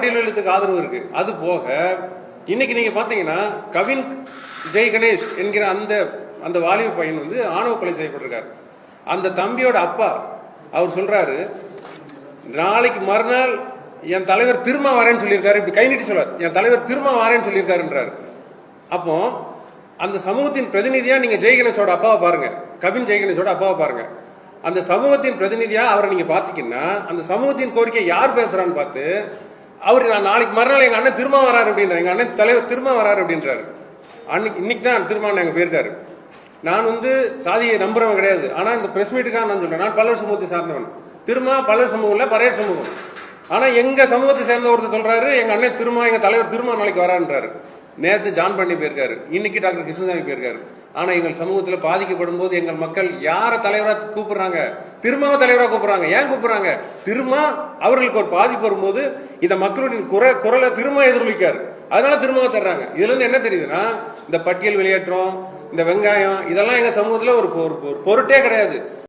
பட்டியலுக்கு ஆதரவு இருக்கு. அது போக இன்னைக்கு நீங்க பாத்தீங்கன்னா கவின் ஜெய் கணேஷ் என்கிற அந்த வாலிப பையன் ஆணவ கொலை செய்யப்பட்டிருக்காரு. அந்த தம்பியோட அப்பா அவர் சொல்றாரு, நாளைக்கு மறுநாள் என் தலைவர் திரும்ப வரேன்னு சொல்லியிருக்காரு. இப்படி கை நீட்டி சொல்றாரு, என் தலைவர் திரும்ப வரேன்னு சொல்லியிருக்காருன்றாரு. அப்போ அந்த சமூகத்தின் பிரதிநிதியா நீங்க ஜெய் கணேஷோட அப்பாவை பாருங்க, கவின் ஜெய் கணேஷோட அப்பாவை பாருங்க. அந்த சமூகத்தின் பிரதிநிதியா அவரை நீங்க பாத்தீங்கன்னா அந்த சமூகத்தின் கோரிக்கை யார் பேசுறான்னு பார்த்து அவர் நான் நாளைக்கு மறுநாள் எங்க அண்ணன் திரும்ப வராரு அப்படின்றாரு, எங்க அண்ணன் தலைவர் திரும்ப வராரு அப்படின்றாரு. இன்னைக்கு தான் திரும்ப எங்க போயிருக்காரு. நான் சாதியை நம்புறவன் கிடையாது. ஆனா இந்த பிரஸ் மீட்டுக்காக நான் சொல்றேன், நான் பல்லர் சமூகத்தை சார்ந்தவன். திரும்ப பல்லர் சமூகம் இல்ல, பறையர் சமூகம். ஆனா எங்க சமூகத்தை சேர்ந்த ஒருத்தர் சொல்றாரு, எங்க அண்ணன் திரும்ப எங்க தலைவர் திரும்ப நாளைக்கு வரான்றாரு. நேற்று ஜான் பண்ணி போயிருக்காரு, இன்னைக்கு டாக்டர் கிருஷ்ணசாமி போயிருக்காரு. ஆனா எங்கள் சமூகத்தில் பாதிக்கப்படும் போது எங்கள் மக்கள் யார தலைவராக கூப்பிடுறாங்க? திரும்ப தலைவராக கூப்பிடுறாங்க. ஏன் கூப்பிடுறாங்க? திரும்ப அவர்களுக்கு ஒரு பாதிப்பு வரும்போது இந்த மக்களுடைய குரலை திரும்ப எதிரொலிக்காரு, அதனால திரும்ப தர்றாங்க. இதுல இருந்து என்ன தெரியுதுன்னா, இந்த பட்டியல் வெளியேற்றம், இந்த வெங்காயம், இதெல்லாம் எங்க சமூகத்தில் ஒரு பொருட்டே கிடையாது.